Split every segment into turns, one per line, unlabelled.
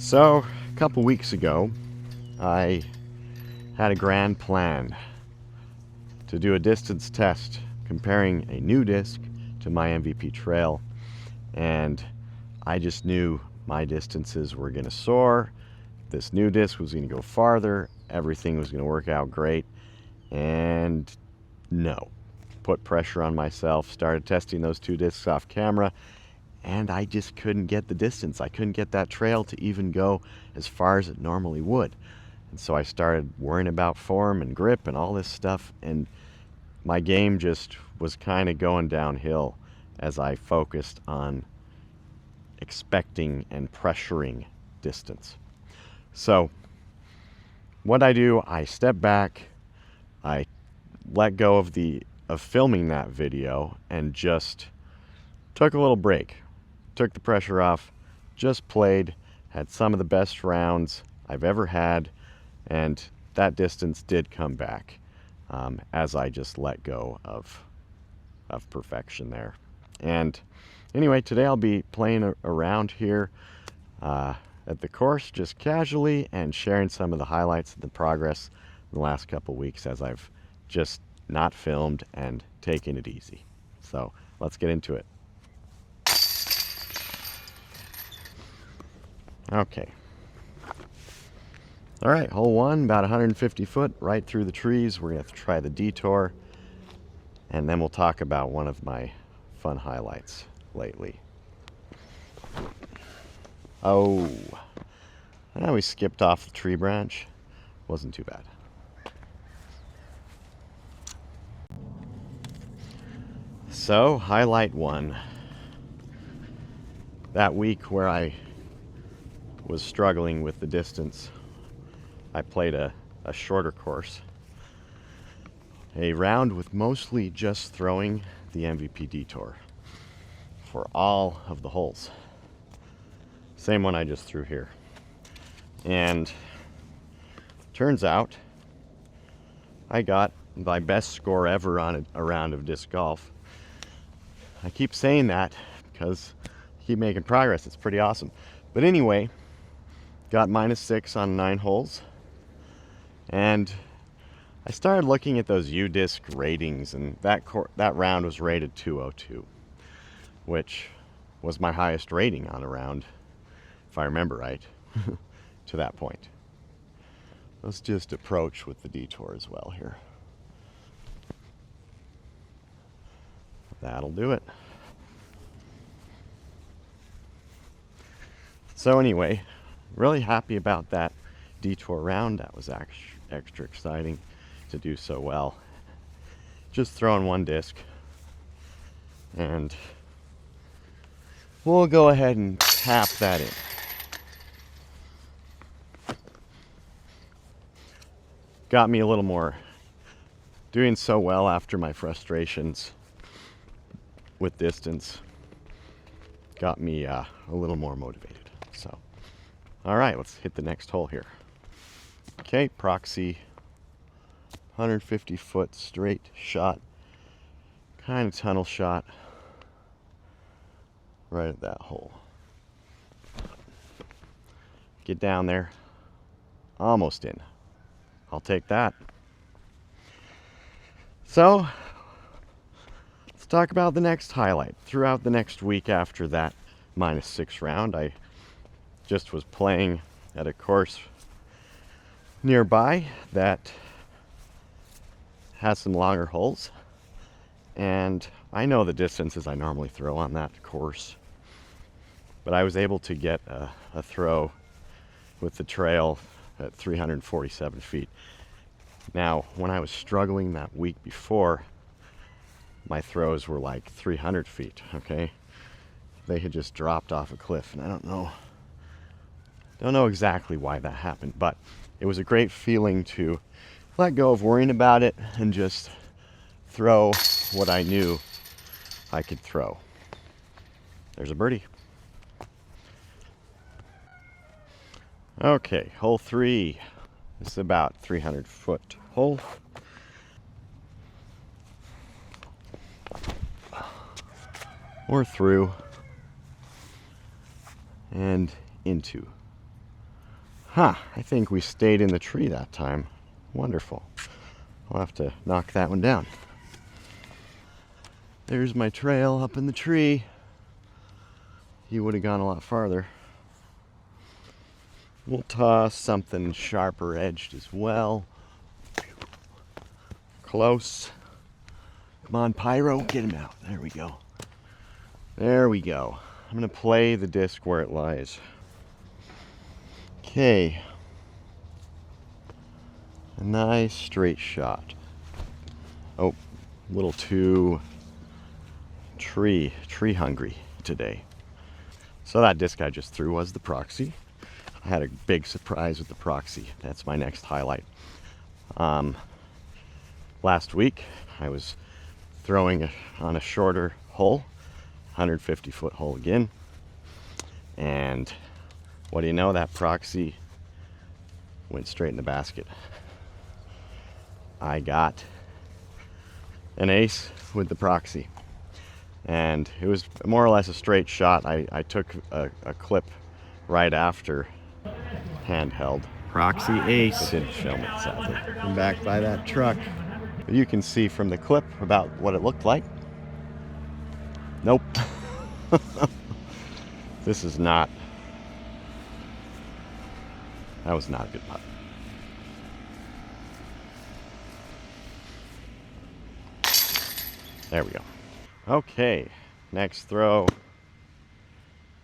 So, a couple weeks ago, I had a grand plan to do a distance test comparing a new disc to my MVP trail, and I just knew my distances were going to soar. This new disc was going to go farther, everything was going to work out great, and no. Put pressure on myself, started testing those two discs off camera, and I just couldn't get the distance. I couldn't get that trail to even go as far as it normally would. And so I started worrying about form and grip and all this stuff, and my game just was kind of going downhill as I focused on expecting and pressuring distance. So what I do, I step back, I let go of filming that video and just took a little break. Took the pressure off, just played, had some of the best rounds I've ever had, and that distance did come back as I just let go of perfection there. And anyway, today I'll be playing around here at the course just casually and sharing some of the highlights of the progress in the last couple weeks as I've just not filmed and taken it easy. So let's get into it. Okay. All right, hole one, about 150 foot, right through the trees. We're gonna have to try the Detour, and then we'll talk about one of my fun highlights lately. Oh, now we skipped off the tree branch. Wasn't too bad. So, highlight one. That week where I was struggling with the distance, I played a shorter course. A round with mostly just throwing the MVP Detour for all of the holes. Same one I just threw here. And turns out I got my best score ever on a round of disc golf. I keep saying that because I keep making progress. It's pretty awesome. But anyway, got -6 on 9 holes, and I started looking at those UDisc ratings, and that round was rated 202, which was my highest rating on a round, if I remember right, to that point. Let's just approach with the Detour as well here. That'll do it. So anyway, really happy about that Detour round. That was extra exciting to do so well. Just throwing one disc, and we'll go ahead and tap that in. Got me a little more, doing so well after my frustrations with distance got me a little more motivated. So, all right, let's hit the next hole here. Okay, Proxy, 150 foot straight shot, kind of tunnel shot, right at that hole. Get down there, almost in. I'll take that. So, let's talk about the next highlight. Throughout the next week after that -6 round, I just was playing at a course nearby that has some longer holes, and I know the distances I normally throw on that course, but I was able to get a throw with the trail at 347 feet. Now, when I was struggling that week before, my throws were like 300 feet, okay? They had just dropped off a cliff, and I don't know exactly why that happened, but it was a great feeling to let go of worrying about it and just throw what I knew I could throw. There's a birdie. Okay, hole 3. This is about 300 foot hole. We're through and into. I think we stayed in the tree that time. Wonderful. I'll have to knock that one down. There's my trail up in the tree. He would have gone a lot farther. We'll toss something sharper edged as well. Close. Come on, Pyro, get him out. There we go. There we go. I'm gonna play the disc where it lies. Okay. A nice straight shot. Oh, a little too tree hungry today. So that disc I just threw was the Proxy. I had a big surprise with the Proxy. That's my next highlight. Last week I was throwing on a shorter hole, 150-foot hole again, and what do you know, that Proxy went straight in the basket. I got an ace with the Proxy, and it was more or less a straight shot. I took a clip right after, handheld. Proxy ace. It didn't film it, sadly. I'm back by that truck. You can see from the clip about what it looked like. Nope. This is not. That was not a good putt. There we go. Okay, next throw.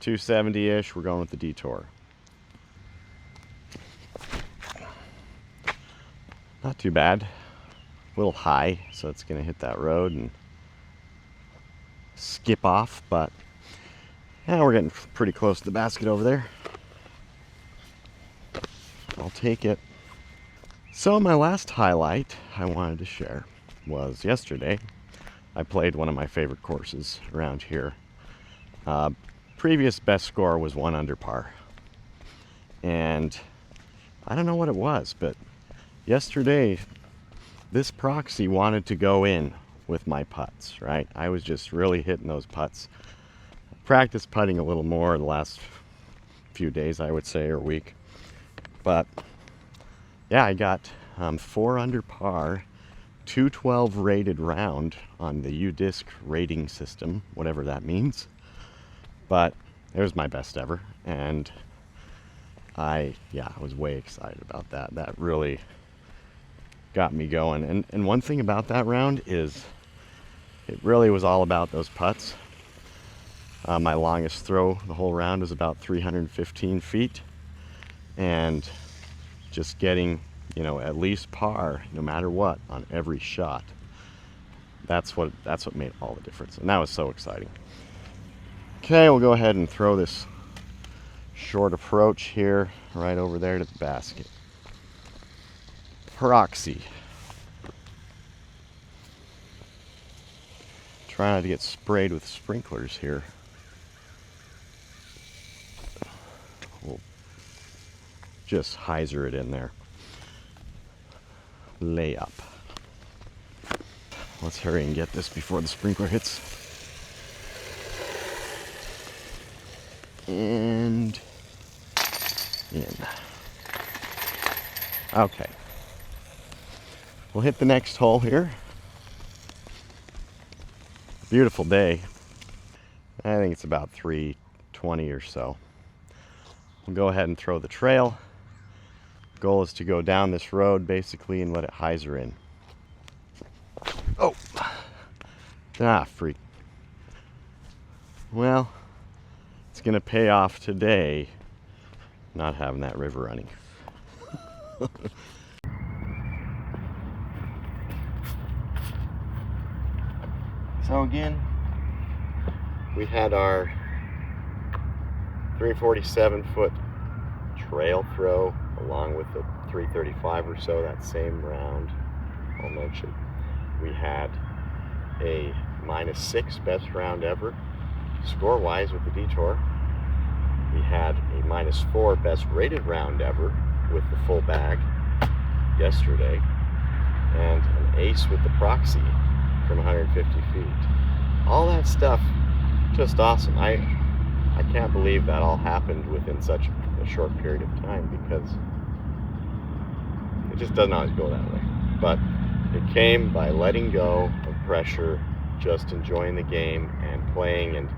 270-ish. We're going with the Detour. Not too bad. A little high, so it's going to hit that road and skip off, but yeah, we're getting pretty close to the basket over there. I'll take it. So my last highlight I wanted to share was yesterday. I played one of my favorite courses around here. Previous best score was 1 under par. And I don't know what it was, but yesterday this Proxy wanted to go in with my putts, right? I was just really hitting those putts. Practiced putting a little more the last few days, I would say, or week. But yeah, I got 4 under par, 212 rated round on the UDisc rating system, whatever that means. But it was my best ever, and I was way excited about that. That really got me going. And one thing about that round is it really was all about those putts. My longest throw the whole round was about 315 feet, and just getting, at least par no matter what on every shot. That's what made all the difference, and that was so exciting. Okay, we'll go ahead and throw this short approach here right over there to the basket. Proxy. Try not to get sprayed with sprinklers here. We'll just hyzer it in there. Layup. Let's hurry and get this before the sprinkler hits. And in. Okay. We'll hit the next hole here. Beautiful day. I think it's about 320 or so. We'll go ahead and throw the trail. Goal is to go down this road basically and let it hyzer in. Oh! Freak. Well, it's gonna pay off today not having that river running. So again, we had our 347-foot trail throw along with the 335 or so that same round. I'll mention we had a -6 best round ever score-wise with the Detour. We had a -4 best rated round ever with the full bag yesterday, and an ace with the Proxy from 150 feet. All that stuff, just awesome. I can't believe that all happened within such a short period of time, because it just does not go that way. But it came by letting go of pressure, just enjoying the game and playing,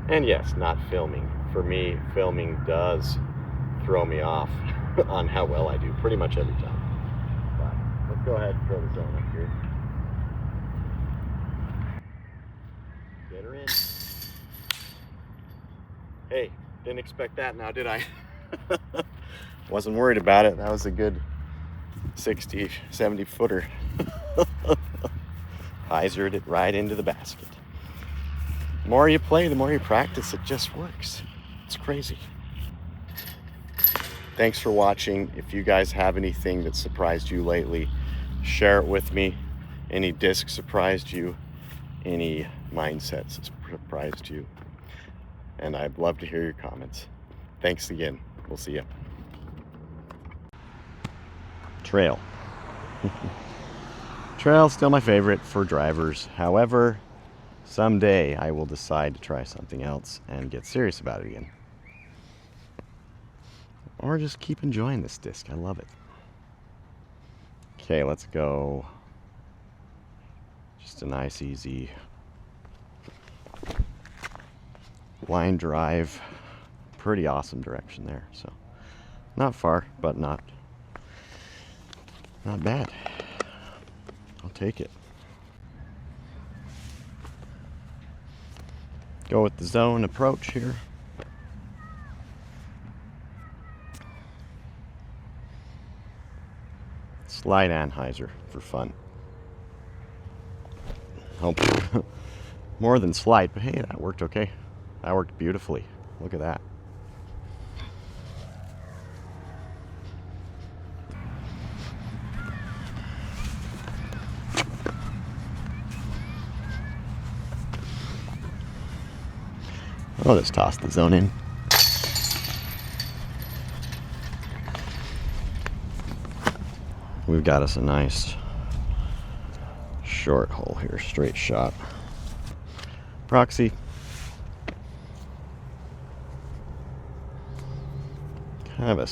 and yes, not filming. For me, filming does throw me off on how well I do pretty much every time. But let's go ahead and throw the zone up here. Get her in. Hey, didn't expect that now, did I? Wasn't worried about it. That was a good 60, 70 footer. Hyzered it right into the basket. The more you play, the more you practice, it just works. It's crazy. Thanks for watching. If you guys have anything that surprised you lately, share it with me. Any disc surprised you, any mindsets surprised you. And I'd love to hear your comments. Thanks again. We'll see you. Trail. Trail's still my favorite for drivers. However, someday I will decide to try something else and get serious about it again. Or just keep enjoying this disc. I love it. Okay, let's go. Just a nice, easy line drive. Pretty awesome direction there. So, not far, but not bad. I'll take it. Go with the zone approach here. Slide and hyzer for fun. Hope more than slide, but hey, that worked okay. That worked beautifully. Look at that. I'll just toss the zone in. We've got us a nice short hole here, straight shot. Proxy. Kind of a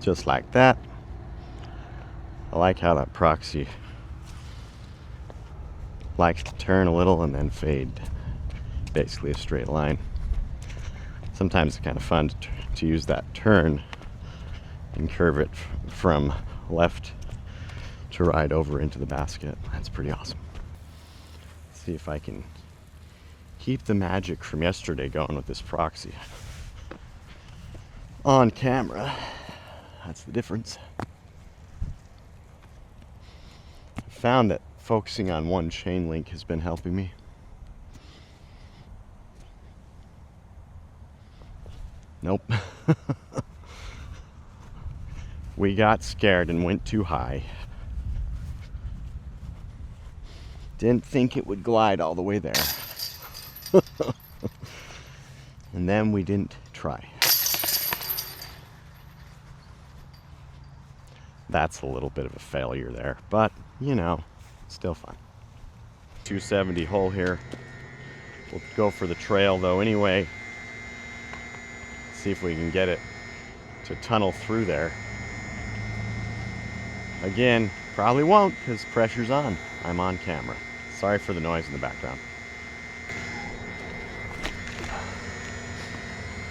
just like that. I like how that Proxy likes to turn a little and then fade. Basically a straight line. Sometimes it's kind of fun to use that turn and curve it from left to right over into the basket. That's pretty awesome. Let's see if I can keep the magic from yesterday going with this Proxy on camera. That's the difference. I found that focusing on one chain link has been helping me. Nope. We got scared and went too high. Didn't think it would glide all the way there. And then we didn't try. That's a little bit of a failure there, but you know, still fun. 270 hole here. We'll go for the trail though anyway. See if we can get it to tunnel through there. Again, probably won't because pressure's on. I'm on camera. Sorry for the noise in the background.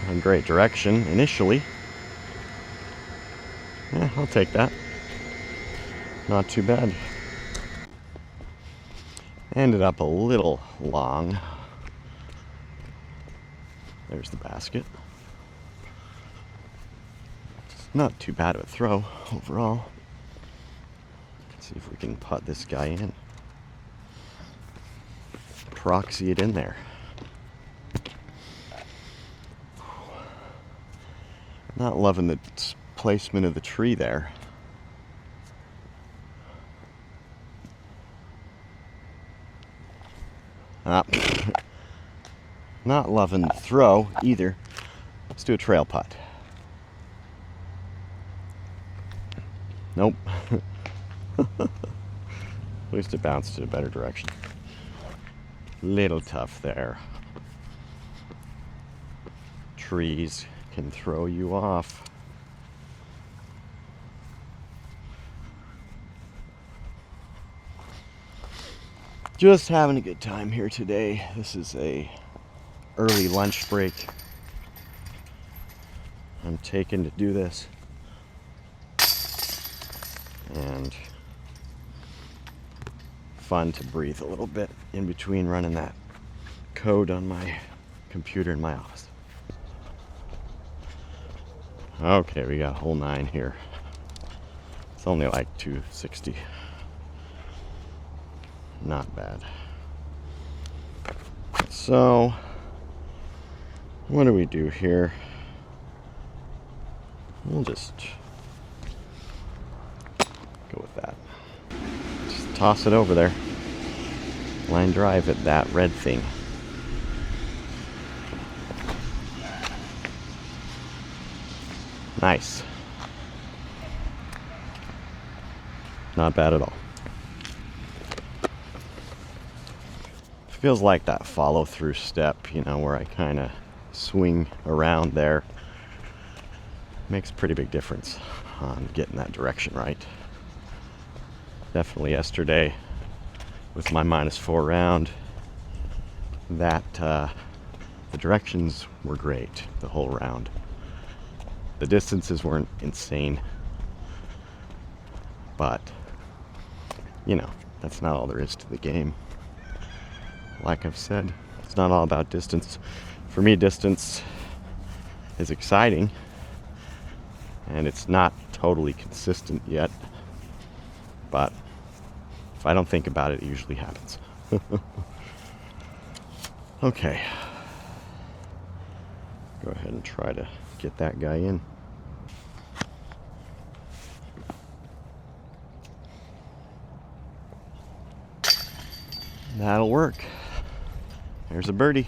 In great direction initially. Yeah, I'll take that. Not too bad. Ended up a little long. There's the basket. Not too bad of a throw overall. Let's see if we can putt this guy in. Proxy it in there. Not loving the placement of the tree there. Not loving the throw either. Let's do a trail putt. Nope. At least it bounced in a better direction. Little tough there. trees can throw you off. Just having a good time here today. This is a early lunch break I'm taking to do this. And fun to breathe a little bit in between running that code on my computer in my office. Okay, we got hole 9 here. It's only like 260. Not bad. So, what do we do here? We'll just go with that. Just toss it over there. Line drive at that red thing. Nice. Not bad at all. Feels like that follow through step, you know, where I kind of swing around there. Makes a pretty big difference on getting that direction right. Definitely yesterday with my -4 round, that the directions were great the whole round. The distances weren't insane, but you know, that's not all there is to the game. Like I've said, it's not all about distance. For me, distance is exciting, and it's not totally consistent yet, but if I don't think about it, it usually happens. Okay. Go ahead and try to get that guy in. That'll work. There's a birdie.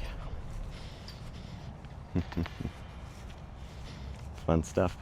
Fun stuff.